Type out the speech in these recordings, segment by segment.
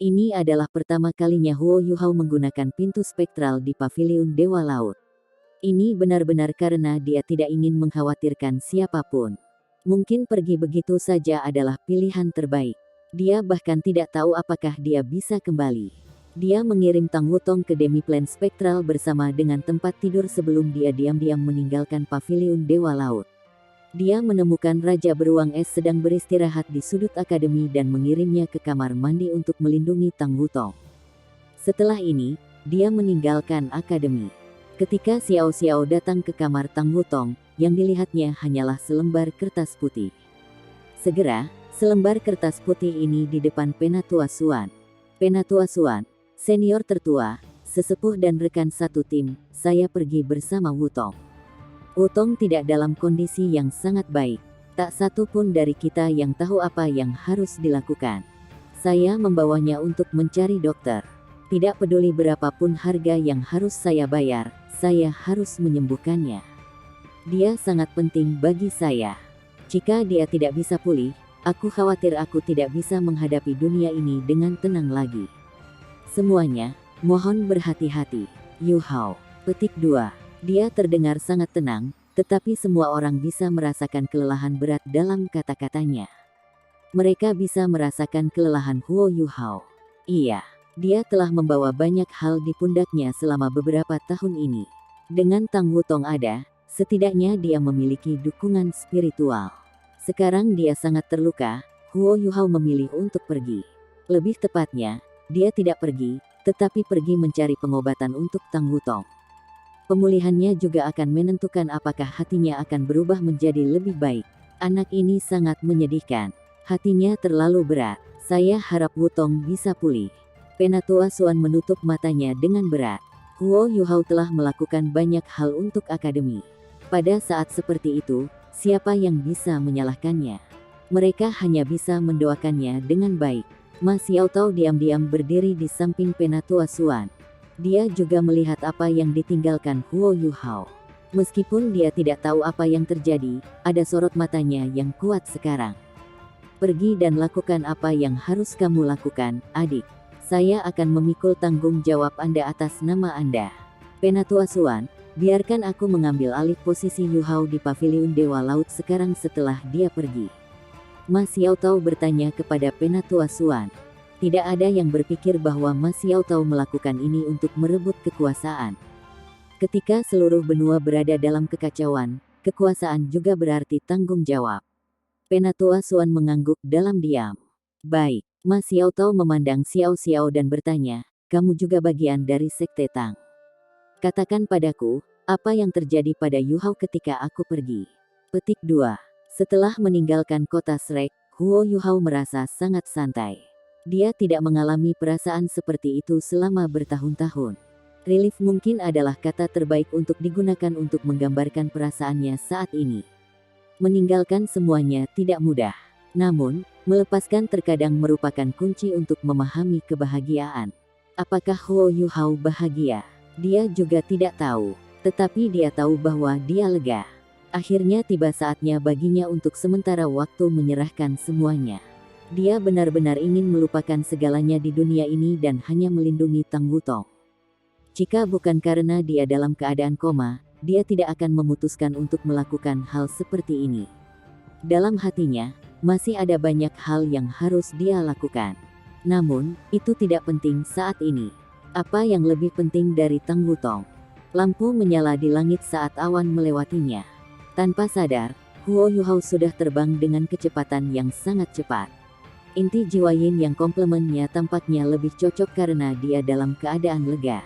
Ini adalah pertama kalinya Huo Yuhao menggunakan pintu spektral di paviliun Dewa Laut. Ini benar-benar karena dia tidak ingin mengkhawatirkan siapapun. Mungkin pergi begitu saja adalah pilihan terbaik. Dia bahkan tidak tahu apakah dia bisa kembali. Dia mengirim Tang Wutong ke Demiplan Spektral bersama dengan tempat tidur sebelum dia diam-diam meninggalkan paviliun Dewa Laut. Dia menemukan Raja Beruang Es sedang beristirahat di sudut akademi dan mengirimnya ke kamar mandi untuk melindungi Tang Wutong. Setelah ini, dia meninggalkan akademi. Ketika Xiao Xiao datang ke kamar Tang Wutong, yang dilihatnya hanyalah selembar kertas putih. Segera, selembar kertas putih ini di depan Penatua Xuan. Penatua Xuan, senior tertua, sesepuh dan rekan satu tim, saya pergi bersama Wutong. Wutong tidak dalam kondisi yang sangat baik. Tak satu pun dari kita yang tahu apa yang harus dilakukan. Saya membawanya untuk mencari dokter. Tidak peduli berapapun harga yang harus saya bayar, saya harus menyembuhkannya. Dia sangat penting bagi saya. Jika dia tidak bisa pulih, aku khawatir aku tidak bisa menghadapi dunia ini dengan tenang lagi. Semuanya, mohon berhati-hati. Yu Hao. Petik 2. Dia terdengar sangat tenang, tetapi semua orang bisa merasakan kelelahan berat dalam kata-katanya. Mereka bisa merasakan kelelahan Huo Yuhao. Iya, dia telah membawa banyak hal di pundaknya selama beberapa tahun ini. Dengan Tang Wutong ada, setidaknya dia memiliki dukungan spiritual. Sekarang dia sangat terluka, Huo Yuhao memilih untuk pergi. Lebih tepatnya, dia tidak pergi, tetapi pergi mencari pengobatan untuk Tang Wutong. Pemulihannya juga akan menentukan apakah hatinya akan berubah menjadi lebih baik. Anak ini sangat menyedihkan. Hatinya terlalu berat. Saya harap Wutong bisa pulih. Penatua Xuan menutup matanya dengan berat. Huo Yuhao telah melakukan banyak hal untuk akademi. Pada saat seperti itu, siapa yang bisa menyalahkannya? Mereka hanya bisa mendoakannya dengan baik. Ma Xiaotao diam-diam berdiri di samping Penatua Xuan. Dia juga melihat apa yang ditinggalkan Huo Yuhao. Meskipun dia tidak tahu apa yang terjadi, ada sorot matanya yang kuat sekarang. Pergi dan lakukan apa yang harus kamu lakukan, adik. Saya akan memikul tanggung jawab Anda atas nama Anda. Penatua Xuan, biarkan aku mengambil alih posisi Yuhao di paviliun Dewa Laut sekarang setelah dia pergi. Ma Xiaotao bertanya kepada Penatua Xuan. Tidak ada yang berpikir bahwa Ma Xiaotao melakukan ini untuk merebut kekuasaan. Ketika seluruh benua berada dalam kekacauan, kekuasaan juga berarti tanggung jawab. Penatua Xuan mengangguk dalam diam. Baik, Ma Xiaotao memandang Xiao Xiao dan bertanya, kamu juga bagian dari Sekte Tang. Katakan padaku, apa yang terjadi pada Yu Hao ketika aku pergi. Petik 2. Setelah meninggalkan kota Shrek, Huo Yuhao merasa sangat santai. Dia tidak mengalami perasaan seperti itu selama bertahun-tahun. Relief mungkin adalah kata terbaik untuk digunakan untuk menggambarkan perasaannya saat ini. Meninggalkan semuanya tidak mudah. Namun, melepaskan terkadang merupakan kunci untuk memahami kebahagiaan. Apakah Huo Yuhao bahagia? Dia juga tidak tahu. Tetapi dia tahu bahwa dia lega. Akhirnya tiba saatnya baginya untuk sementara waktu menyerahkan semuanya. Dia benar-benar ingin melupakan segalanya di dunia ini dan hanya melindungi Tang Wutong. Jika bukan karena dia dalam keadaan koma, dia tidak akan memutuskan untuk melakukan hal seperti ini. Dalam hatinya, masih ada banyak hal yang harus dia lakukan. Namun, itu tidak penting saat ini. Apa yang lebih penting dari Tang Wutong? Lampu menyala di langit saat awan melewatinya. Tanpa sadar, Huo Yuhao sudah terbang dengan kecepatan yang sangat cepat. Inti jiwa Yin yang komplemennya tampaknya lebih cocok karena dia dalam keadaan lega.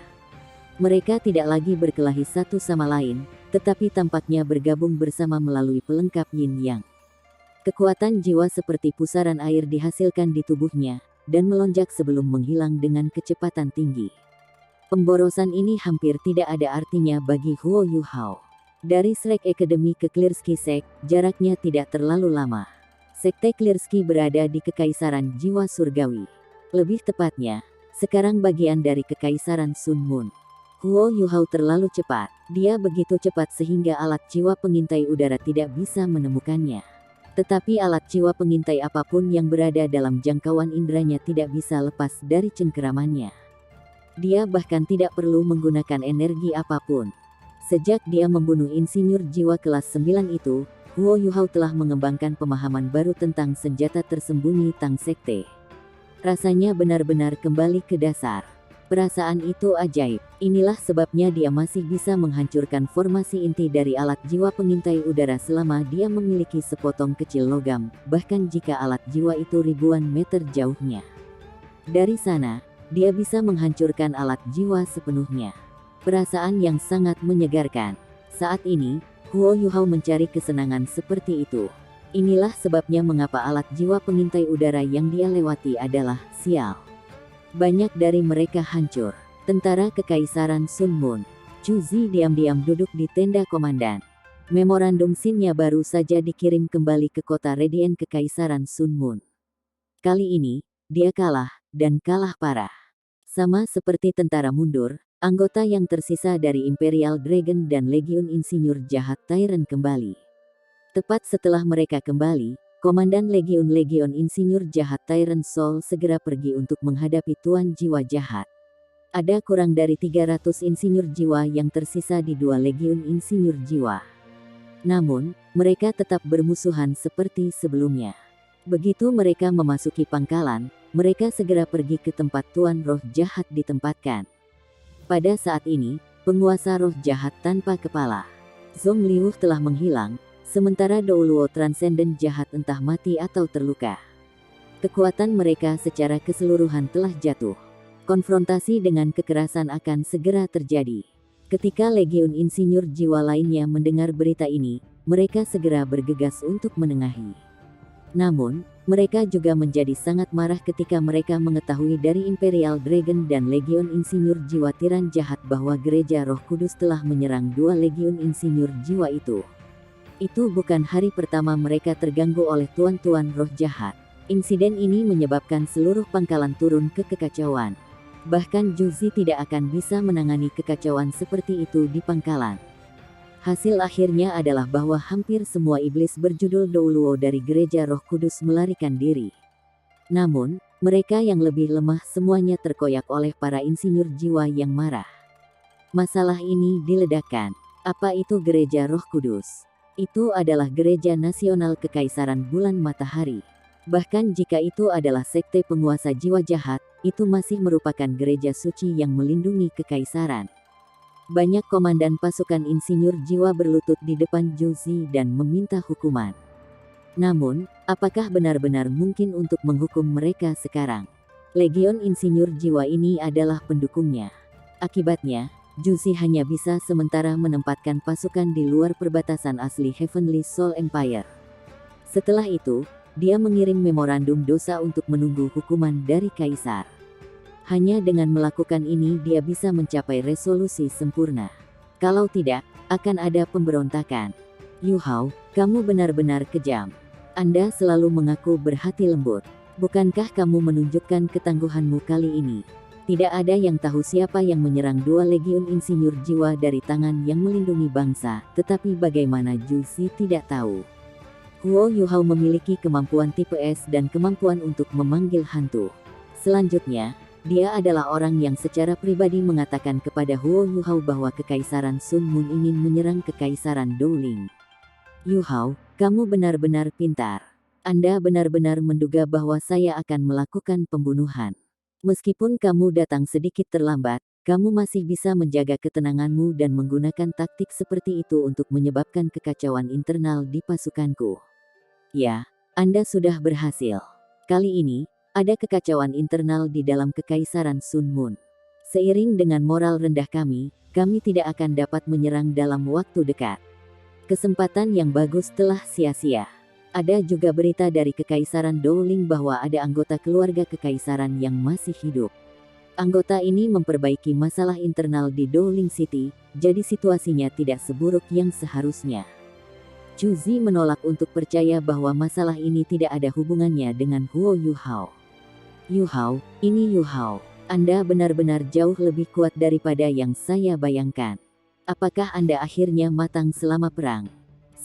Mereka tidak lagi berkelahi satu sama lain, tetapi tampaknya bergabung bersama melalui pelengkap Yin Yang. Kekuatan jiwa seperti pusaran air dihasilkan di tubuhnya, dan melonjak sebelum menghilang dengan kecepatan tinggi. Pemborosan ini hampir tidak ada artinya bagi Huo Yuhao. Dari Shrek Academy ke Clearsky Sect, jaraknya tidak terlalu lama. Sekte Clearsky berada di Kekaisaran Jiwa Surgawi. Lebih tepatnya, sekarang bagian dari Kekaisaran Sun Moon. Huo Yuhao terlalu cepat. Dia begitu cepat sehingga alat jiwa pengintai udara tidak bisa menemukannya. Tetapi alat jiwa pengintai apapun yang berada dalam jangkauan inderanya tidak bisa lepas dari cengkeramannya. Dia bahkan tidak perlu menggunakan energi apapun. Sejak dia membunuh insinyur jiwa kelas 9 itu, Huo Yuhao telah mengembangkan pemahaman baru tentang senjata tersembunyi Tang Sekte. Rasanya benar-benar kembali ke dasar. Perasaan itu ajaib. Inilah sebabnya dia masih bisa menghancurkan formasi inti dari alat jiwa pengintai udara selama dia memiliki sepotong kecil logam, bahkan jika alat jiwa itu ribuan meter jauhnya. Dari sana, dia bisa menghancurkan alat jiwa sepenuhnya. Perasaan yang sangat menyegarkan. Saat ini, Huo Yuhao mencari kesenangan seperti itu. Inilah sebabnya mengapa alat jiwa pengintai udara yang dia lewati adalah sial. Banyak dari mereka hancur. Tentara Kekaisaran Sun Moon. Chu Zi diam-diam duduk di tenda komandan. Memorandum Xinnya baru saja dikirim kembali ke kota Radiant Kekaisaran Sun Moon. Kali ini, dia kalah, dan kalah parah. Sama seperti tentara mundur, anggota yang tersisa dari Imperial Dragon dan Legiun Insinyur Jahat Tyrant kembali. Tepat setelah mereka kembali, Komandan Legiun Insinyur Jahat Tyrant Soul segera pergi untuk menghadapi Tuan Jiwa Jahat. Ada kurang dari 300 insinyur jiwa yang tersisa di 2 Legiun Insinyur Jiwa. Namun, mereka tetap bermusuhan seperti sebelumnya. Begitu mereka memasuki pangkalan, mereka segera pergi ke tempat Tuan Roh Jahat ditempatkan. Pada saat ini, penguasa roh jahat tanpa kepala, Zhong Liu telah menghilang, sementara Douluo Transcendent Jahat entah mati atau terluka. Kekuatan mereka secara keseluruhan telah jatuh. Konfrontasi dengan kekerasan akan segera terjadi. Ketika Legiun Insinyur Jiwa lainnya mendengar berita ini, mereka segera bergegas untuk menengahi. Namun, mereka juga menjadi sangat marah ketika mereka mengetahui dari Imperial Dragon dan Legiun Insinyur Jiwa Tiran Jahat bahwa Gereja Roh Kudus telah menyerang 2 Legiun Insinyur Jiwa itu. Itu bukan hari pertama mereka terganggu oleh tuan-tuan roh jahat. Insiden ini menyebabkan seluruh pangkalan turun ke kekacauan. Bahkan Zhu Zi tidak akan bisa menangani kekacauan seperti itu di pangkalan. Hasil akhirnya adalah bahwa hampir semua iblis berjudul Douluo dari Gereja Roh Kudus melarikan diri. Namun, mereka yang lebih lemah semuanya terkoyak oleh para insinyur jiwa yang marah. Masalah ini diledakkan. Apa itu Gereja Roh Kudus? Itu adalah Gereja Nasional Kekaisaran Bulan Matahari. Bahkan jika itu adalah sekte penguasa jiwa jahat, itu masih merupakan gereja suci yang melindungi kekaisaran. Banyak komandan pasukan insinyur jiwa berlutut di depan Zhu Zi dan meminta hukuman. Namun, apakah benar-benar mungkin untuk menghukum mereka sekarang? Legion Insinyur Jiwa ini adalah pendukungnya. Akibatnya, Zhu Zi hanya bisa sementara menempatkan pasukan di luar perbatasan asli Heavenly Soul Empire. Setelah itu, dia mengirim memorandum dosa untuk menunggu hukuman dari Kaisar. Hanya dengan melakukan ini dia bisa mencapai resolusi sempurna. Kalau tidak, akan ada pemberontakan. Yu Hao, kamu benar-benar kejam. Anda selalu mengaku berhati lembut. Bukankah kamu menunjukkan ketangguhanmu kali ini? Tidak ada yang tahu siapa yang menyerang 2 Legiun Insinyur Jiwa dari tangan yang melindungi bangsa, tetapi bagaimana Zhu Zi tidak tahu. Huo Yuhao memiliki kemampuan tipe S dan kemampuan untuk memanggil hantu. Selanjutnya, dia adalah orang yang secara pribadi mengatakan kepada Huo Yuhao bahwa Kekaisaran Sun Moon ingin menyerang Kekaisaran Dowling. Yuhao, kamu benar-benar pintar. Anda benar-benar menduga bahwa saya akan melakukan pembunuhan. Meskipun kamu datang sedikit terlambat, kamu masih bisa menjaga ketenanganmu dan menggunakan taktik seperti itu untuk menyebabkan kekacauan internal di pasukanku. Ya, Anda sudah berhasil. Kali ini, ada kekacauan internal di dalam Kekaisaran Sun Moon. Seiring dengan moral rendah kami tidak akan dapat menyerang dalam waktu dekat. Kesempatan yang bagus telah sia-sia. Ada juga berita dari Kekaisaran Dowling bahwa ada anggota keluarga kekaisaran yang masih hidup. Anggota ini memperbaiki masalah internal di Dowling City, jadi situasinya tidak seburuk yang seharusnya. Zhu Zi menolak untuk percaya bahwa masalah ini tidak ada hubungannya dengan Huo Yuhao. Yuhao, ini Yuhao. Anda benar-benar jauh lebih kuat daripada yang saya bayangkan. Apakah Anda akhirnya matang selama perang?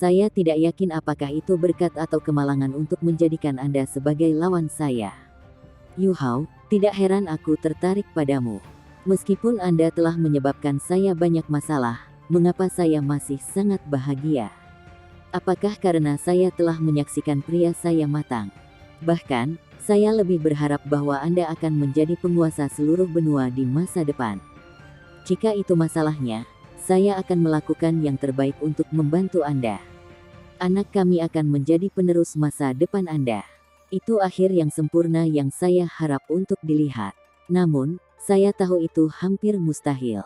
Saya tidak yakin apakah itu berkat atau kemalangan untuk menjadikan Anda sebagai lawan saya. Yu Hao, tidak heran aku tertarik padamu. Meskipun Anda telah menyebabkan saya banyak masalah, mengapa saya masih sangat bahagia? Apakah karena saya telah menyaksikan pria saya matang? Bahkan, saya lebih berharap bahwa Anda akan menjadi penguasa seluruh benua di masa depan. Jika itu masalahnya, saya akan melakukan yang terbaik untuk membantu Anda. Anak kami akan menjadi penerus masa depan Anda. Itu akhir yang sempurna yang saya harap untuk dilihat. Namun, saya tahu itu hampir mustahil.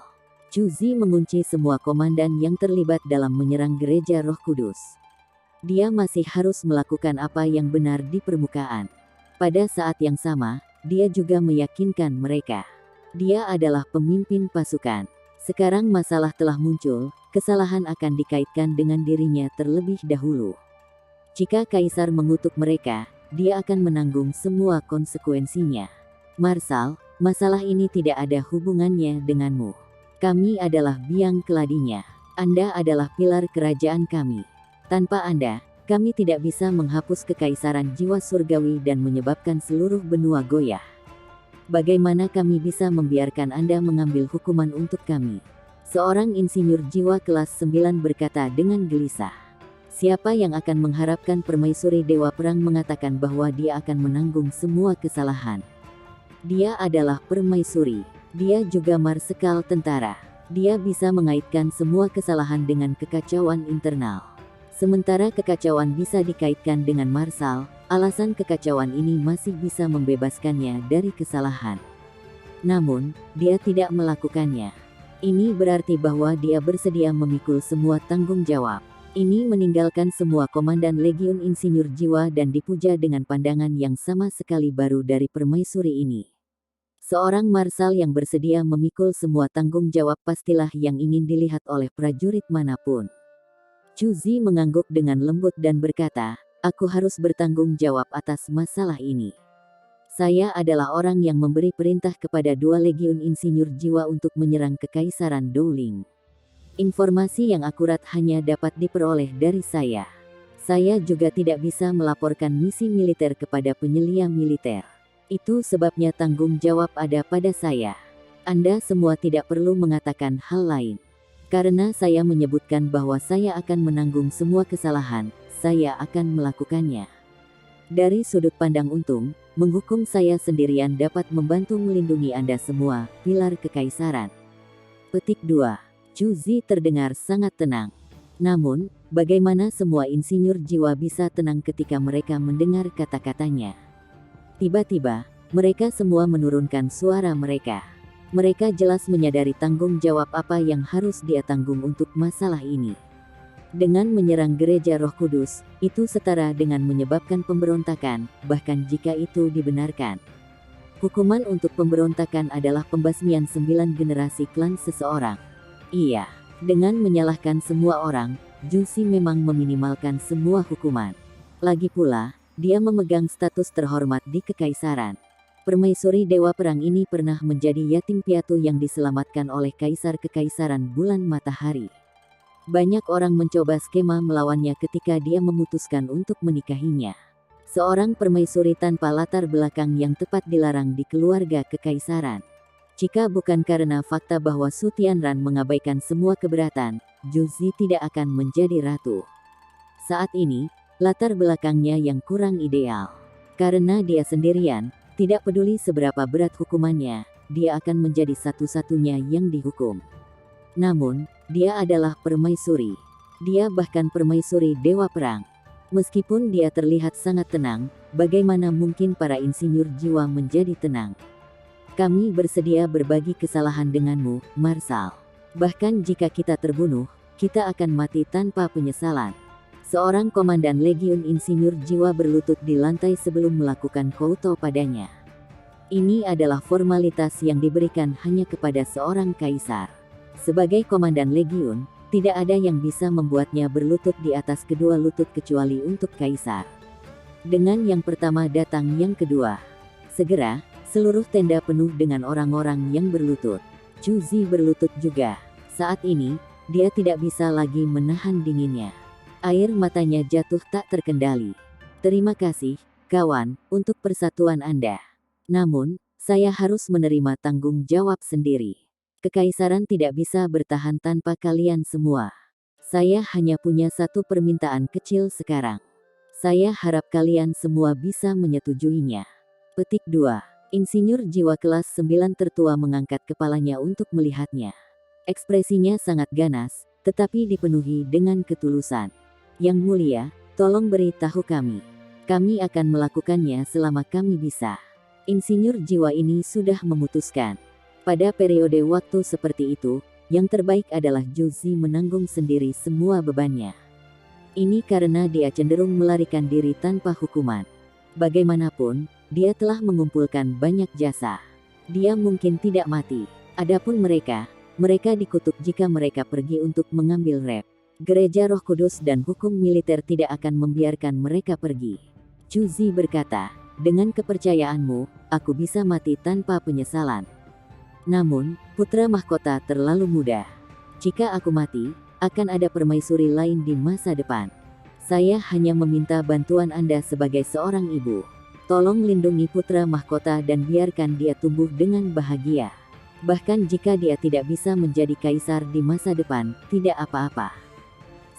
Chu Zi mengunci semua komandan yang terlibat dalam menyerang gereja Roh Kudus. Dia masih harus melakukan apa yang benar di permukaan. Pada saat yang sama, dia juga meyakinkan mereka. Dia adalah pemimpin pasukan. Sekarang masalah telah muncul, kesalahan akan dikaitkan dengan dirinya terlebih dahulu. Jika Kaisar mengutuk mereka, dia akan menanggung semua konsekuensinya. Marsal, masalah ini tidak ada hubungannya denganmu. Kami adalah biang keladinya. Anda adalah pilar kerajaan kami. Tanpa Anda, kami tidak bisa menghapus kekaisaran jiwa surgawi dan menyebabkan seluruh benua goyah. Bagaimana kami bisa membiarkan Anda mengambil hukuman untuk kami? Seorang insinyur jiwa kelas 9 berkata dengan gelisah. Siapa yang akan mengharapkan permaisuri Dewa Perang mengatakan bahwa dia akan menanggung semua kesalahan? Dia adalah permaisuri. Dia juga marsekal tentara. Dia bisa mengaitkan semua kesalahan dengan kekacauan internal. Sementara kekacauan bisa dikaitkan dengan marsal, alasan kekacauan ini masih bisa membebaskannya dari kesalahan. Namun, dia tidak melakukannya. Ini berarti bahwa dia bersedia memikul semua tanggung jawab. Ini meninggalkan semua komandan Legiun Insinyur Jiwa dan dipuja dengan pandangan yang sama sekali baru dari permaisuri ini. Seorang marsal yang bersedia memikul semua tanggung jawab pastilah yang ingin dilihat oleh prajurit manapun. Chu Zi mengangguk dengan lembut dan berkata, aku harus bertanggung jawab atas masalah ini. Saya adalah orang yang memberi perintah kepada 2 Legiun Insinyur Jiwa untuk menyerang Kekaisaran Dowling. Informasi yang akurat hanya dapat diperoleh dari saya. Saya juga tidak bisa melaporkan misi militer kepada penyelia militer. Itu sebabnya tanggung jawab ada pada saya. Anda semua tidak perlu mengatakan hal lain. Karena saya menyebutkan bahwa saya akan menanggung semua kesalahan, saya akan melakukannya. Dari sudut pandang untung, menghukum saya sendirian dapat membantu melindungi Anda semua, pilar kekaisaran. Petik 2. Chu Zi terdengar sangat tenang. Namun, bagaimana semua insinyur jiwa bisa tenang ketika mereka mendengar kata-katanya? Tiba-tiba, mereka semua menurunkan suara mereka. Mereka jelas menyadari tanggung jawab apa yang harus dia tanggung untuk masalah ini. Dengan menyerang gereja Roh Kudus, itu setara dengan menyebabkan pemberontakan, bahkan jika itu dibenarkan. Hukuman untuk pemberontakan adalah pembasmian 9 generasi klan seseorang. Iya, dengan menyalahkan semua orang, Chu Zi memang meminimalkan semua hukuman. Lagi pula, dia memegang status terhormat di kekaisaran. Permaisuri Dewa Perang ini pernah menjadi yatim piatu yang diselamatkan oleh Kaisar Kekaisaran Bulan Matahari. Banyak orang mencoba skema melawannya ketika dia memutuskan untuk menikahinya. Seorang permaisuri tanpa latar belakang yang tepat dilarang di keluarga kekaisaran. Jika bukan karena fakta bahwa Su Tianran mengabaikan semua keberatan, Chu Zi tidak akan menjadi ratu. Saat ini, latar belakangnya yang kurang ideal. Karena dia sendirian, tidak peduli seberapa berat hukumannya, dia akan menjadi satu-satunya yang dihukum. Namun, dia adalah permaisuri. Dia bahkan permaisuri Dewa Perang. Meskipun dia terlihat sangat tenang, bagaimana mungkin para insinyur jiwa menjadi tenang? Kami bersedia berbagi kesalahan denganmu, Marsal. Bahkan jika kita terbunuh, kita akan mati tanpa penyesalan. Seorang komandan Legiun Insinyur Jiwa berlutut di lantai sebelum melakukan kouto padanya. Ini adalah formalitas yang diberikan hanya kepada seorang kaisar. Sebagai komandan Legiun, tidak ada yang bisa membuatnya berlutut di atas kedua lutut kecuali untuk kaisar. Dengan yang pertama datang yang kedua. Segera, seluruh tenda penuh dengan orang-orang yang berlutut. Chu Zi berlutut juga. Saat ini, dia tidak bisa lagi menahan dinginnya. Air matanya jatuh tak terkendali. Terima kasih, kawan, untuk persatuan Anda. Namun, saya harus menerima tanggung jawab sendiri. Kekaisaran tidak bisa bertahan tanpa kalian semua. Saya hanya punya satu permintaan kecil sekarang. Saya harap kalian semua bisa menyetujuinya. Petik 2. Insinyur jiwa kelas 9 tertua mengangkat kepalanya untuk melihatnya. Ekspresinya sangat ganas, tetapi dipenuhi dengan ketulusan. Yang mulia, tolong beritahu kami. Kami akan melakukannya selama kami bisa. Insinyur jiwa ini sudah memutuskan. Pada periode waktu seperti itu, yang terbaik adalah Juzi menanggung sendiri semua bebannya. Ini karena dia cenderung melarikan diri tanpa hukuman. Bagaimanapun, dia telah mengumpulkan banyak jasa. Dia mungkin tidak mati. Adapun mereka dikutuk jika mereka pergi untuk mengambil rep. Gereja Roh Kudus dan hukum militer tidak akan membiarkan mereka pergi. Juzi berkata, dengan kepercayaanmu, aku bisa mati tanpa penyesalan. Namun, putra mahkota terlalu muda. Jika aku mati, akan ada permaisuri lain di masa depan. Saya hanya meminta bantuan Anda sebagai seorang ibu. Tolong lindungi putra mahkota dan biarkan dia tumbuh dengan bahagia. Bahkan jika dia tidak bisa menjadi kaisar di masa depan, tidak apa-apa.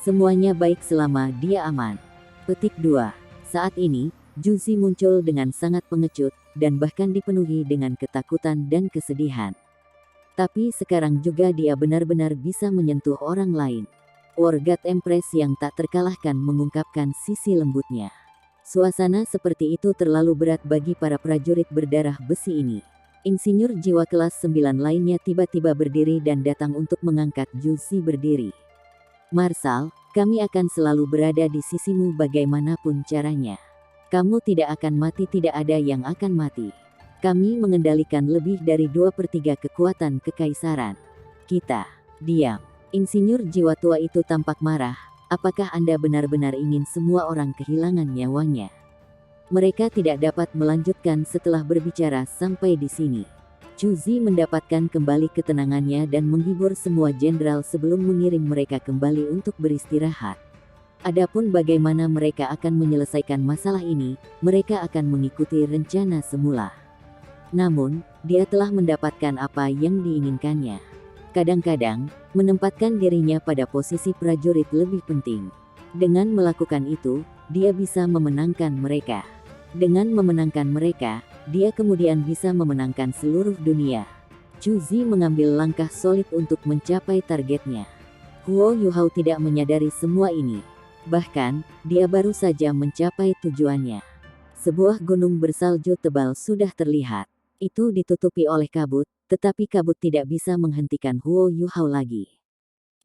Semuanya baik selama dia aman. Petik 2. Saat ini, Juzi muncul dengan sangat pengecut, dan bahkan dipenuhi dengan ketakutan dan kesedihan. Tapi sekarang juga dia benar-benar bisa menyentuh orang lain. Wargat Empress yang tak terkalahkan mengungkapkan sisi lembutnya. Suasana seperti itu terlalu berat bagi para prajurit berdarah besi ini. Insinyur jiwa kelas 9 lainnya tiba-tiba berdiri dan datang untuk mengangkat Juzi berdiri. Marshal, kami akan selalu berada di sisimu bagaimanapun caranya. Kamu tidak akan mati, tidak ada yang akan mati. Kami mengendalikan lebih dari 2/3 kekuatan kekaisaran. Kita, diam. Insinyur jiwa tua itu tampak marah. Apakah Anda benar-benar ingin semua orang kehilangan nyawanya? Mereka tidak dapat melanjutkan setelah berbicara sampai di sini. Juzi mendapatkan kembali ketenangannya dan menghibur semua jenderal sebelum mengirim mereka kembali untuk beristirahat. Adapun bagaimana mereka akan menyelesaikan masalah ini, mereka akan mengikuti rencana semula. Namun, dia telah mendapatkan apa yang diinginkannya. Kadang-kadang, menempatkan dirinya pada posisi prajurit lebih penting. Dengan melakukan itu, dia bisa memenangkan mereka. Dengan memenangkan mereka, dia kemudian bisa memenangkan seluruh dunia. Juzi mengambil langkah solid untuk mencapai targetnya. Huo Yuhao tidak menyadari semua ini. Bahkan, dia baru saja mencapai tujuannya. Sebuah gunung bersalju tebal sudah terlihat. Itu ditutupi oleh kabut, tetapi kabut tidak bisa menghentikan Huo Yuhao lagi.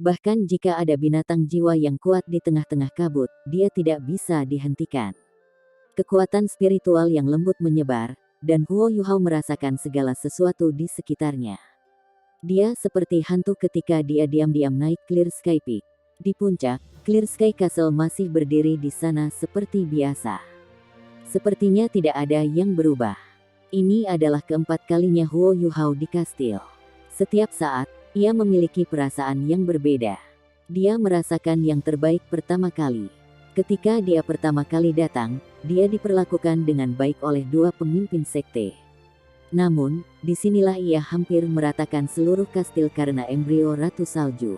Bahkan jika ada binatang jiwa yang kuat di tengah-tengah kabut, dia tidak bisa dihentikan. Kekuatan spiritual yang lembut menyebar, dan Huo Yuhao merasakan segala sesuatu di sekitarnya. Dia seperti hantu ketika dia diam-diam naik Clear Sky Peak. Di puncak, Clear Sky Castle masih berdiri di sana seperti biasa. Sepertinya tidak ada yang berubah. Ini adalah keempat kalinya Huo Yuhao di kastil. Setiap saat, ia memiliki perasaan yang berbeda. Dia merasakan yang terbaik pertama kali. Ketika dia pertama kali datang, dia diperlakukan dengan baik oleh dua pemimpin sekte. Namun, disinilah ia hampir meratakan seluruh kastil karena embrio Ratu Salju.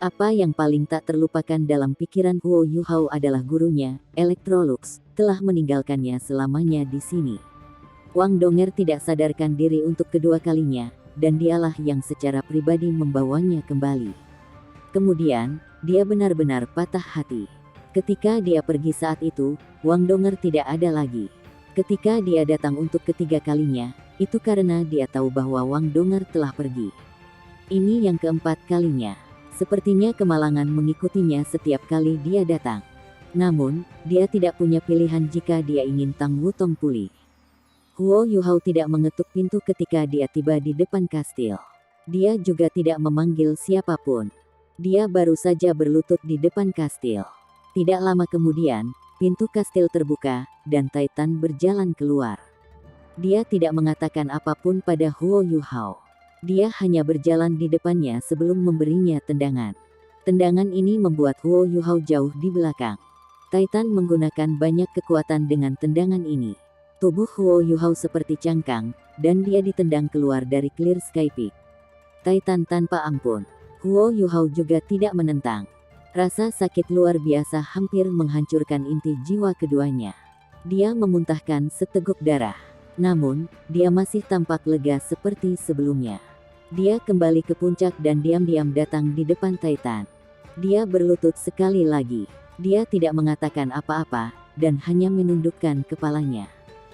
Apa yang paling tak terlupakan dalam pikiran Huo Yuhao adalah gurunya, Electrolux, telah meninggalkannya selamanya di sini. Wang Donger tidak sadarkan diri untuk kedua kalinya, dan dialah yang secara pribadi membawanya kembali. Kemudian, dia benar-benar patah hati. Ketika dia pergi saat itu, Wang Donger tidak ada lagi. Ketika dia datang untuk ketiga kalinya, itu karena dia tahu bahwa Wang Donger telah pergi. Ini yang keempat kalinya. Sepertinya kemalangan mengikutinya setiap kali dia datang. Namun, dia tidak punya pilihan jika dia ingin Tang Wutong pulih. Huo Yuhao tidak mengetuk pintu ketika dia tiba di depan kastil. Dia juga tidak memanggil siapapun. Dia baru saja berlutut di depan kastil. Tidak lama kemudian, pintu kastil terbuka, dan Titan berjalan keluar. Dia tidak mengatakan apapun pada Huo Yuhao. Dia hanya berjalan di depannya sebelum memberinya tendangan. Tendangan ini membuat Huo Yuhao jauh di belakang. Titan menggunakan banyak kekuatan dengan tendangan ini. Tubuh Huo Yuhao seperti cangkang, dan dia ditendang keluar dari Clear Sky Peak. Titan tanpa ampun. Huo Yuhao juga tidak menentang. Rasa sakit luar biasa hampir menghancurkan inti jiwa keduanya. Dia memuntahkan seteguk darah. Namun, dia masih tampak lega seperti sebelumnya. Dia kembali ke puncak dan diam-diam datang di depan Titan. Dia berlutut sekali lagi. Dia tidak mengatakan apa-apa, dan hanya menundukkan kepalanya.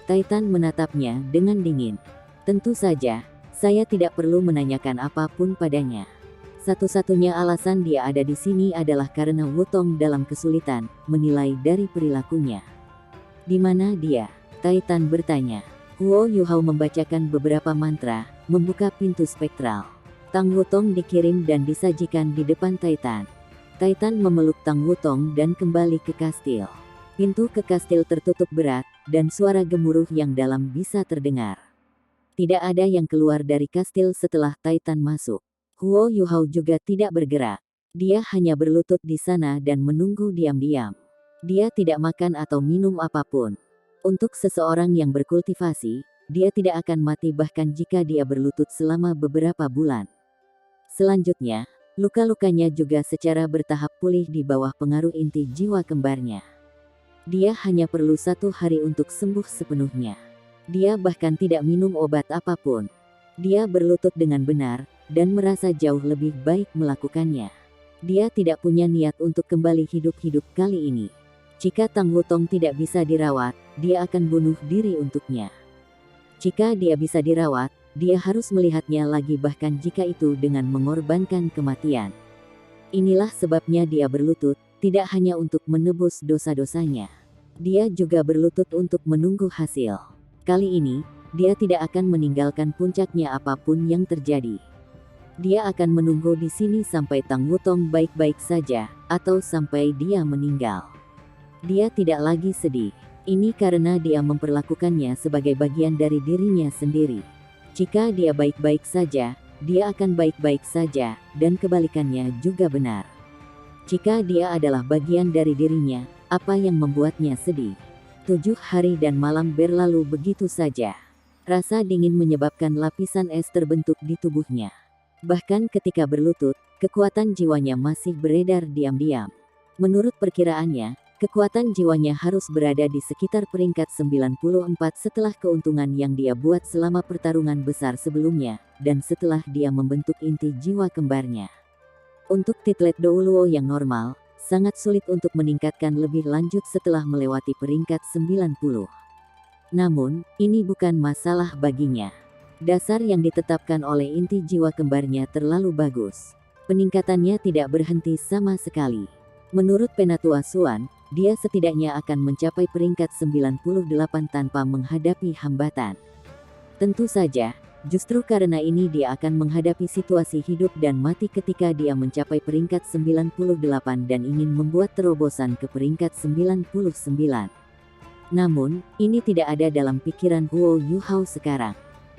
Titan menatapnya dengan dingin. Tentu saja, saya tidak perlu menanyakan apapun padanya. Satu-satunya alasan dia ada di sini adalah karena Wutong dalam kesulitan, menilai dari perilakunya. Di mana dia? Titan bertanya. Huo Yuhao membacakan beberapa mantra, membuka pintu spektral. Tang Wutong dikirim dan disajikan di depan Titan. Titan memeluk Tang Wutong dan kembali ke kastil. Pintu ke kastil tertutup berat, dan suara gemuruh yang dalam bisa terdengar. Tidak ada yang keluar dari kastil setelah Titan masuk. Huo Yuhao juga tidak bergerak. Dia hanya berlutut di sana dan menunggu diam-diam. Dia tidak makan atau minum apapun. Untuk seseorang yang berkultivasi, dia tidak akan mati bahkan jika dia berlutut selama beberapa bulan. Selanjutnya, luka-lukanya juga secara bertahap pulih di bawah pengaruh inti jiwa kembarnya. Dia hanya perlu 1 hari untuk sembuh sepenuhnya. Dia bahkan tidak minum obat apapun. Dia berlutut dengan benar, dan merasa jauh lebih baik melakukannya. Dia tidak punya niat untuk kembali hidup-hidup kali ini. Jika Tang Wutong tidak bisa dirawat, dia akan bunuh diri untuknya. Jika dia bisa dirawat, dia harus melihatnya lagi bahkan jika itu dengan mengorbankan kematian. Inilah sebabnya dia berlutut, tidak hanya untuk menebus dosa-dosanya. Dia juga berlutut untuk menunggu hasil. Kali ini, dia tidak akan meninggalkan puncaknya apapun yang terjadi. Dia akan menunggu di sini sampai Tang Wutong baik-baik saja, atau sampai dia meninggal. Dia tidak lagi sedih. Ini karena dia memperlakukannya sebagai bagian dari dirinya sendiri. Jika dia baik-baik saja, dia akan baik-baik saja, dan kebalikannya juga benar. Jika dia adalah bagian dari dirinya, apa yang membuatnya sedih? 7 hari dan malam berlalu begitu saja. Rasa dingin menyebabkan lapisan es terbentuk di tubuhnya. Bahkan ketika berlutut, kekuatan jiwanya masih beredar diam-diam. Menurut perkiraannya, kekuatan jiwanya harus berada di sekitar peringkat 94 setelah keuntungan yang dia buat selama pertarungan besar sebelumnya, dan setelah dia membentuk inti jiwa kembarnya. Untuk titlet Douluo yang normal, sangat sulit untuk meningkatkan lebih lanjut setelah melewati peringkat 90. Namun, ini bukan masalah baginya. Dasar yang ditetapkan oleh inti jiwa kembarnya terlalu bagus. Peningkatannya tidak berhenti sama sekali. Menurut Penatua Suan, dia setidaknya akan mencapai peringkat 98 tanpa menghadapi hambatan. Tentu saja, justru karena ini dia akan menghadapi situasi hidup dan mati ketika dia mencapai peringkat 98 dan ingin membuat terobosan ke peringkat 99. Namun, ini tidak ada dalam pikiran Huo Yuhao sekarang.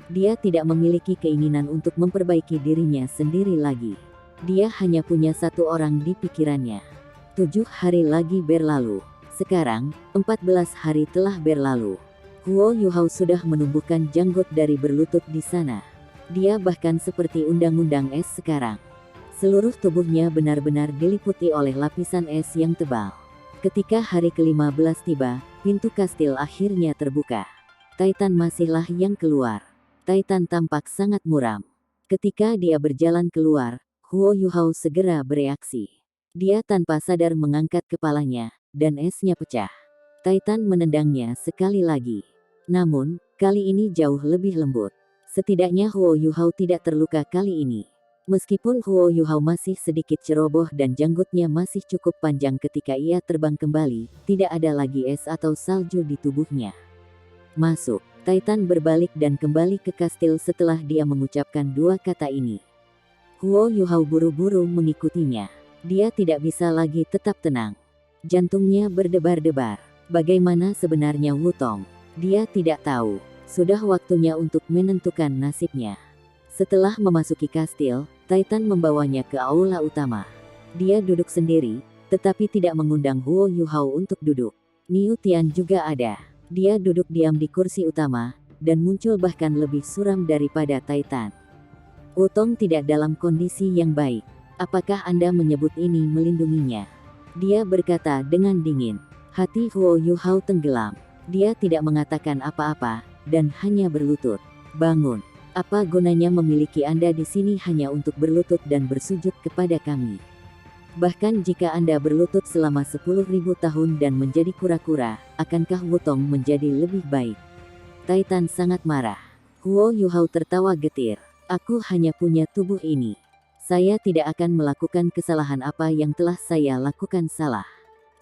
Dia tidak memiliki keinginan untuk memperbaiki dirinya sendiri lagi. Dia hanya punya 1 orang di pikirannya. 7 hari lagi berlalu. Sekarang, 14 hari telah berlalu. Huo Yuhao sudah menumbuhkan janggut dari berlutut di sana. Dia bahkan seperti undang-undang es sekarang. Seluruh tubuhnya benar-benar diliputi oleh lapisan es yang tebal. Ketika hari ke-15 tiba, pintu kastil akhirnya terbuka. Titan masihlah yang keluar. Titan tampak sangat muram. Ketika dia berjalan keluar, Huo Yuhao segera bereaksi. Dia tanpa sadar mengangkat kepalanya, dan esnya pecah. Titan menendangnya sekali lagi. Namun, kali ini jauh lebih lembut. Setidaknya Huo Yuhao tidak terluka kali ini. Meskipun Huo Yuhao masih sedikit ceroboh dan janggutnya masih cukup panjang ketika ia terbang kembali, tidak ada lagi es atau salju di tubuhnya. Masuk. Titan berbalik dan kembali ke kastil setelah dia mengucapkan 2 kata ini. Huo Yuhao buru-buru mengikutinya. Dia tidak bisa lagi tetap tenang. Jantungnya berdebar-debar. Bagaimana sebenarnya Wutong? Dia tidak tahu. Sudah waktunya untuk menentukan nasibnya. Setelah memasuki kastil, Titan membawanya ke aula utama. Dia duduk sendiri, tetapi tidak mengundang Huo Yuhao untuk duduk. Niu Tian juga ada. Dia duduk diam di kursi utama, dan muncul bahkan lebih suram daripada Titan. Wutong tidak dalam kondisi yang baik. Apakah Anda menyebut ini melindunginya? Dia berkata dengan dingin. Hati Huo Yuhao tenggelam. Dia tidak mengatakan apa-apa, dan hanya berlutut. Bangun. Apa gunanya memiliki Anda di sini hanya untuk berlutut dan bersujud kepada kami? Bahkan jika Anda berlutut selama 10.000 tahun dan menjadi kura-kura, akankah Wutong menjadi lebih baik? Titan sangat marah. Huo Yuhao tertawa getir. Aku hanya punya tubuh ini. Saya tidak akan melakukan kesalahan apa yang telah saya lakukan salah.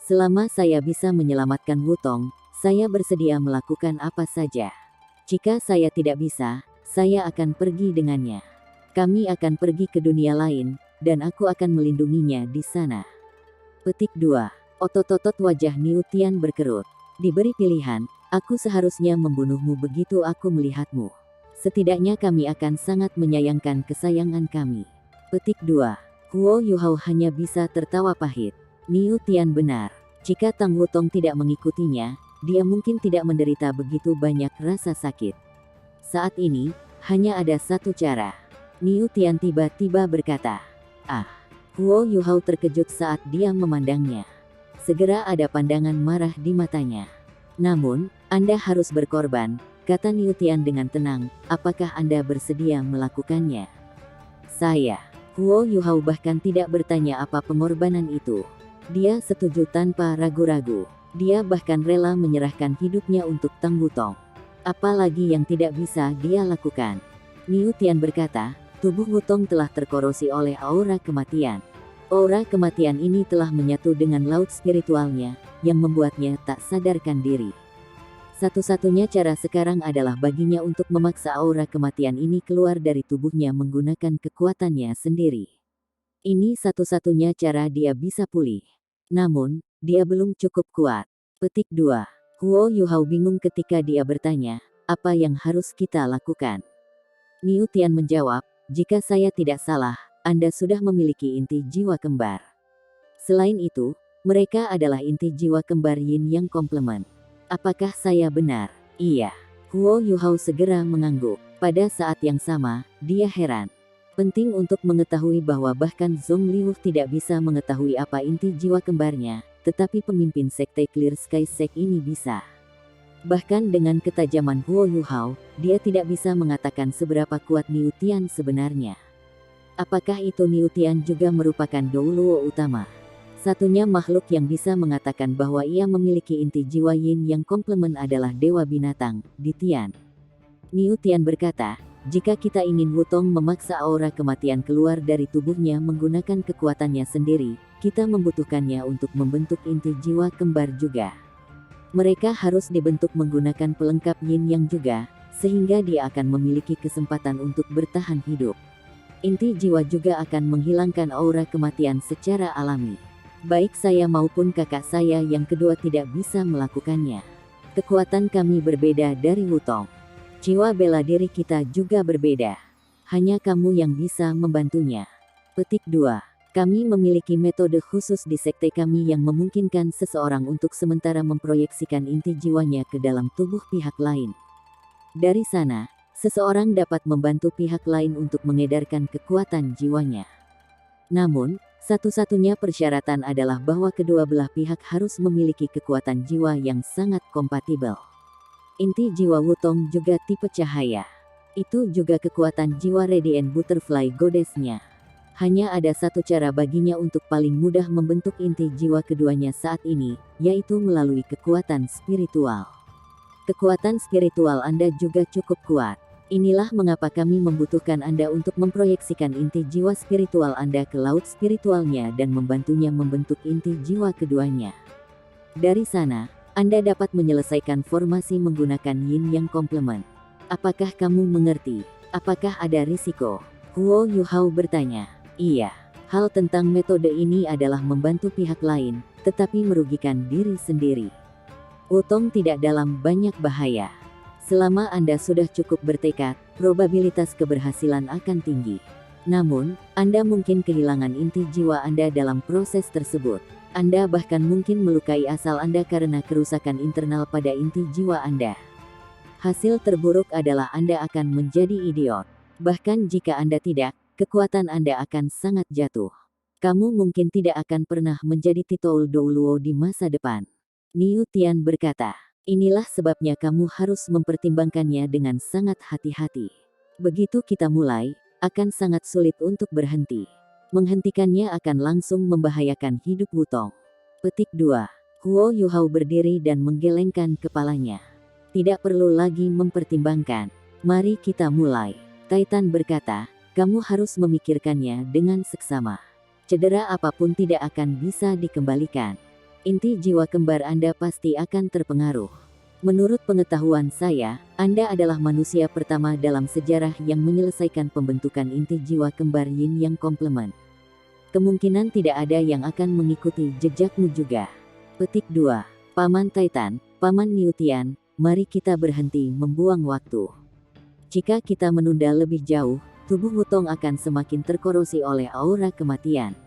Selama saya bisa menyelamatkan Wutong, saya bersedia melakukan apa saja. Jika saya tidak bisa, saya akan pergi dengannya. Kami akan pergi ke dunia lain, dan aku akan melindunginya di sana. Petik 2. Otot-otot wajah Niu Tian berkerut. Diberi pilihan, aku seharusnya membunuhmu begitu aku melihatmu. Setidaknya kami akan sangat menyayangkan kesayangan kami. Petik 2. Huo Yuhao hanya bisa tertawa pahit. Niu Tian benar. Jika Tang Wutong tidak mengikutinya, dia mungkin tidak menderita begitu banyak rasa sakit. Saat ini, hanya ada satu cara. Niu Tian tiba-tiba berkata. Huo Yuhao terkejut saat dia memandangnya. Segera ada pandangan marah di matanya. Namun, Anda harus berkorban, kata Niu Tian dengan tenang. Apakah Anda bersedia melakukannya? Saya. Huo Yuhao bahkan tidak bertanya apa pengorbanan itu. Dia setuju tanpa ragu-ragu. Dia bahkan rela menyerahkan hidupnya untuk Tang Wutong. Apalagi yang tidak bisa dia lakukan. Niu Tian berkata, tubuh Wutong telah terkorosi oleh aura kematian. Aura kematian ini telah menyatu dengan laut spiritualnya, yang membuatnya tak sadarkan diri. Satu-satunya cara sekarang adalah baginya untuk memaksa aura kematian ini keluar dari tubuhnya menggunakan kekuatannya sendiri. Ini satu-satunya cara dia bisa pulih. Namun, dia belum cukup kuat. Petik 2. Huo Yuhao bingung ketika dia bertanya, apa yang harus kita lakukan? Niu Tian menjawab, jika saya tidak salah, Anda sudah memiliki inti jiwa kembar. Selain itu, mereka adalah inti jiwa kembar Yin yang komplement. Apakah saya benar? Iya. Huo Yuhao segera mengangguk. Pada saat yang sama, dia heran. Penting untuk mengetahui bahwa bahkan Zhong Liu tidak bisa mengetahui apa inti jiwa kembarnya, tetapi pemimpin sekte Clear Sky Sect ini bisa. Bahkan dengan ketajaman Huo Yuhao, dia tidak bisa mengatakan seberapa kuat Niu Tian sebenarnya. Apakah itu Niu Tian juga merupakan Douluo utama? Satunya makhluk yang bisa mengatakan bahwa ia memiliki inti jiwa Yin yang komplement adalah Dewa Binatang, Di Tian. Niu Tian berkata, jika kita ingin Wutong memaksa aura kematian keluar dari tubuhnya menggunakan kekuatannya sendiri, kita membutuhkannya untuk membentuk inti jiwa kembar juga. Mereka harus dibentuk menggunakan pelengkap Yin Yang juga, sehingga dia akan memiliki kesempatan untuk bertahan hidup. Inti jiwa juga akan menghilangkan aura kematian secara alami. Baik saya maupun kakak saya yang kedua tidak bisa melakukannya. Kekuatan kami berbeda dari Wutong. Jiwa bela diri kita juga berbeda. Hanya kamu yang bisa membantunya. Petik 2. Kami memiliki metode khusus di sekte kami yang memungkinkan seseorang untuk sementara memproyeksikan inti jiwanya ke dalam tubuh pihak lain. Dari sana, seseorang dapat membantu pihak lain untuk mengedarkan kekuatan jiwanya. Namun, satu-satunya persyaratan adalah bahwa kedua belah pihak harus memiliki kekuatan jiwa yang sangat kompatibel. Inti jiwa Wutong juga tipe cahaya. Itu juga kekuatan jiwa Radiant Butterfly Goddess-nya. Hanya ada satu cara baginya untuk paling mudah membentuk inti jiwa keduanya saat ini, yaitu melalui kekuatan spiritual. Kekuatan spiritual Anda juga cukup kuat. Inilah mengapa kami membutuhkan Anda untuk memproyeksikan inti jiwa spiritual Anda ke laut spiritualnya dan membantunya membentuk inti jiwa keduanya. Dari sana, Anda dapat menyelesaikan formasi menggunakan Yin yang komplement. Apakah kamu mengerti? Apakah ada risiko? Huo Yuhao bertanya. Iya, hal tentang metode ini adalah membantu pihak lain, tetapi merugikan diri sendiri. Wutong tidak dalam banyak bahaya. Selama Anda sudah cukup bertekad, probabilitas keberhasilan akan tinggi. Namun, Anda mungkin kehilangan inti jiwa Anda dalam proses tersebut. Anda bahkan mungkin melukai asal Anda karena kerusakan internal pada inti jiwa Anda. Hasil terburuk adalah Anda akan menjadi idiot. Bahkan jika Anda tidak, kekuatan Anda akan sangat jatuh. Kamu mungkin tidak akan pernah menjadi Titoul Douluo di masa depan. Niu Tian berkata, inilah sebabnya kamu harus mempertimbangkannya dengan sangat hati-hati. Begitu kita mulai, akan sangat sulit untuk berhenti. Menghentikannya akan langsung membahayakan hidup Wutong. Petik 2. Huo Yuhao berdiri dan menggelengkan kepalanya. Tidak perlu lagi mempertimbangkan. Mari kita mulai. Titan berkata, kamu harus memikirkannya dengan seksama. Cedera apapun tidak akan bisa dikembalikan. Inti jiwa kembar Anda pasti akan terpengaruh. Menurut pengetahuan saya, Anda adalah manusia pertama dalam sejarah yang menyelesaikan pembentukan inti jiwa kembar Yin yang komplement. Kemungkinan tidak ada yang akan mengikuti jejakmu juga. Petik 2. Paman Titan, Paman Niu Tian, mari kita berhenti membuang waktu. Jika kita menunda lebih jauh, tubuh Wutong akan semakin terkorosi oleh aura kematian.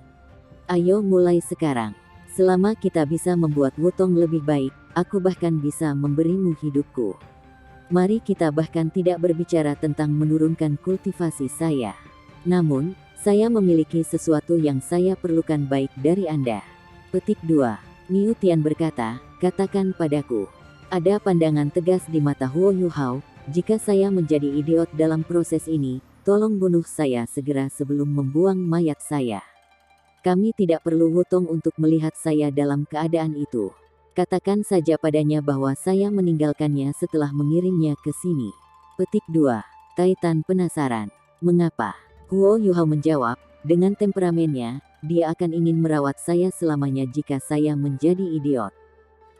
Ayo mulai sekarang. Selama kita bisa membuat Wutong lebih baik, aku bahkan bisa memberimu hidupku. Mari kita bahkan tidak berbicara tentang menurunkan kultivasi saya. Namun, saya memiliki sesuatu yang saya perlukan baik dari Anda. Petik 2. Niu Tian berkata, katakan padaku. Ada pandangan tegas di mata Huo Yuhao, jika saya menjadi idiot dalam proses ini, tolong bunuh saya segera sebelum membuang mayat saya. Kami tidak perlu Wutong untuk melihat saya dalam keadaan itu. Katakan saja padanya bahwa saya meninggalkannya setelah mengirimnya ke sini. Petik 2. Titan penasaran. Mengapa? Huo Yuhao menjawab, dengan temperamennya, dia akan ingin merawat saya selamanya jika saya menjadi idiot.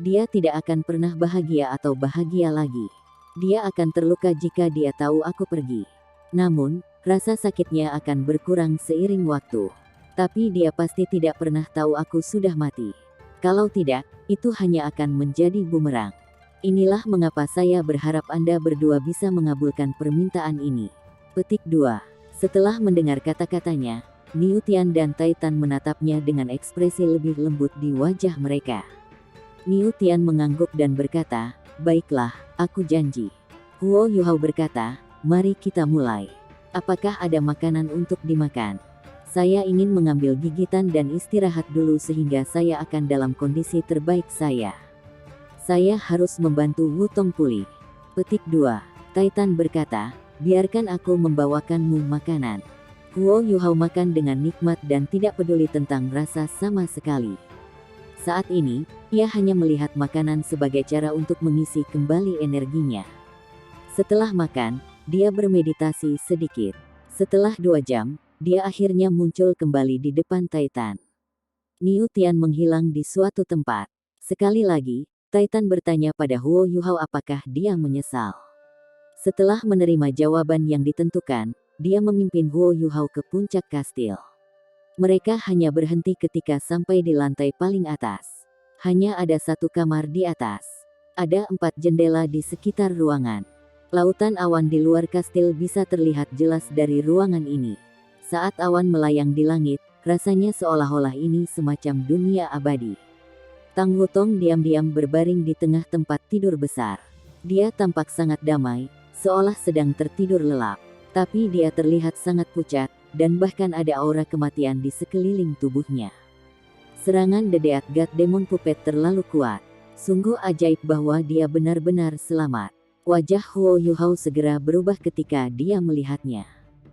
Dia tidak akan pernah bahagia atau bahagia lagi. Dia akan terluka jika dia tahu aku pergi. Namun, rasa sakitnya akan berkurang seiring waktu. Tapi dia pasti tidak pernah tahu aku sudah mati. Kalau tidak, itu hanya akan menjadi bumerang. Inilah mengapa saya berharap Anda berdua bisa mengabulkan permintaan ini. Petik 2. Setelah mendengar kata-katanya, Niu Tian dan Titan menatapnya dengan ekspresi lebih lembut di wajah mereka. Niu Tian mengangguk dan berkata, baiklah, aku janji. Huo Yuhao berkata, mari kita mulai. Apakah ada makanan untuk dimakan? Saya ingin mengambil gigitan dan istirahat dulu sehingga saya akan dalam kondisi terbaik saya. Saya harus membantu Wutong pulih. Petik 2. Titan berkata, biarkan aku membawakanmu makanan. Huo Yuhao makan dengan nikmat dan tidak peduli tentang rasa sama sekali. Saat ini, ia hanya melihat makanan sebagai cara untuk mengisi kembali energinya. Setelah makan, dia bermeditasi sedikit. Setelah 2 jam, dia akhirnya muncul kembali di depan Titan. Niu Tian menghilang di suatu tempat. Sekali lagi, Titan bertanya pada Huo Yuhao apakah dia menyesal. Setelah menerima jawaban yang ditentukan, dia memimpin Huo Yuhao ke puncak kastil. Mereka hanya berhenti ketika sampai di lantai paling atas. Hanya ada 1 kamar di atas. Ada 4 jendela di sekitar ruangan. Lautan awan di luar kastil bisa terlihat jelas dari ruangan ini. Saat awan melayang di langit, rasanya seolah-olah ini semacam dunia abadi. Tang Wutong diam-diam berbaring di tengah tempat tidur besar. Dia tampak sangat damai, seolah sedang tertidur lelap. Tapi dia terlihat sangat pucat, dan bahkan ada aura kematian di sekeliling tubuhnya. Serangan Dedeat God Demon Puppet terlalu kuat. Sungguh ajaib bahwa dia benar-benar selamat. Wajah Huo Yuhao segera berubah ketika dia melihatnya.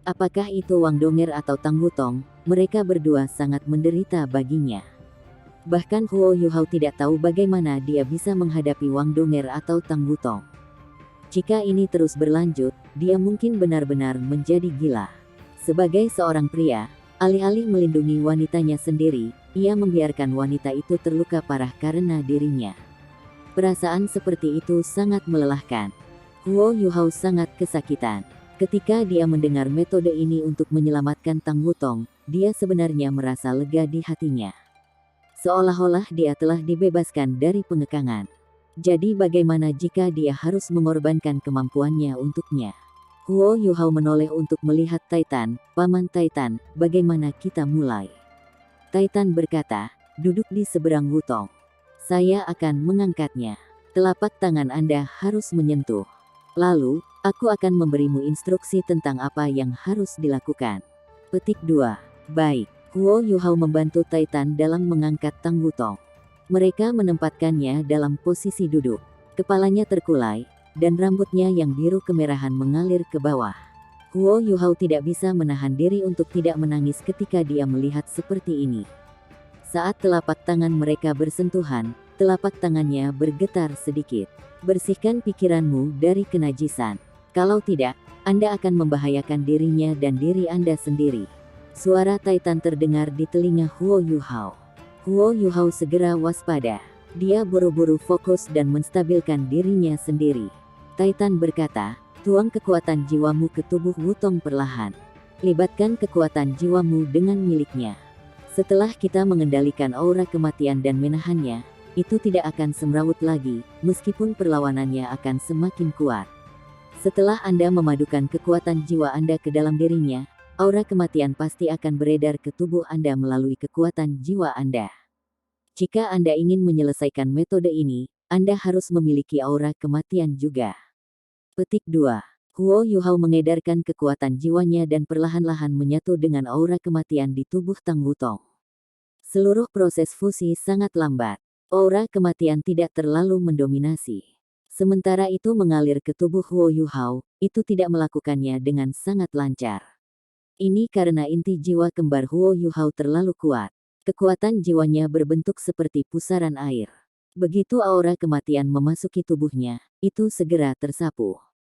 Apakah itu Wang Donger atau Tang Wutong, mereka berdua sangat menderita baginya. Bahkan Huo Yuhao tidak tahu bagaimana dia bisa menghadapi Wang Donger atau Tang Wutong. Jika ini terus berlanjut, dia mungkin benar-benar menjadi gila. Sebagai seorang pria, alih-alih melindungi wanitanya sendiri, ia membiarkan wanita itu terluka parah karena dirinya. Perasaan seperti itu sangat melelahkan. Huo Yuhao sangat kesakitan. Ketika dia mendengar metode ini untuk menyelamatkan Tang Wutong, dia sebenarnya merasa lega di hatinya. Seolah-olah dia telah dibebaskan dari pengekangan. Jadi bagaimana jika dia harus mengorbankan kemampuannya untuknya? Huo Yuhao menoleh untuk melihat Titan. Paman Titan, bagaimana kita mulai? Titan berkata, duduk di seberang Wutong. Saya akan mengangkatnya. Telapak tangan Anda harus menyentuh. Lalu, aku akan memberimu instruksi tentang apa yang harus dilakukan. Petik 2. Baik. Huo Yuhao membantu Titan dalam mengangkat Tang Wutong. Mereka menempatkannya dalam posisi duduk. Kepalanya terkulai, dan rambutnya yang biru kemerahan mengalir ke bawah. Huo Yuhao tidak bisa menahan diri untuk tidak menangis ketika dia melihat seperti ini. Saat telapak tangan mereka bersentuhan, telapak tangannya bergetar sedikit. Bersihkan pikiranmu dari kenajisan. Kalau tidak, Anda akan membahayakan dirinya dan diri Anda sendiri. Suara Titan terdengar di telinga Huo Yuhao. Huo Yuhao segera waspada. Dia buru-buru fokus dan menstabilkan dirinya sendiri. Titan berkata, tuang kekuatan jiwamu ke tubuh Wutong perlahan. Libatkan kekuatan jiwamu dengan miliknya. Setelah kita mengendalikan aura kematian dan menahannya, itu tidak akan semrawut lagi, meskipun perlawanannya akan semakin kuat. Setelah Anda memadukan kekuatan jiwa Anda ke dalam dirinya, aura kematian pasti akan beredar ke tubuh Anda melalui kekuatan jiwa Anda. Jika Anda ingin menyelesaikan metode ini, Anda harus memiliki aura kematian juga. Petik 2. Huo Yuhao mengedarkan kekuatan jiwanya dan perlahan-lahan menyatu dengan aura kematian di tubuh Tang Wutong. Seluruh proses fusi sangat lambat. Aura kematian tidak terlalu mendominasi. Sementara itu mengalir ke tubuh Huo Yuhao, itu tidak melakukannya dengan sangat lancar. Ini karena inti jiwa kembar Huo Yuhao terlalu kuat. Kekuatan jiwanya berbentuk seperti pusaran air. Begitu aura kematian memasuki tubuhnya, itu segera tersapu.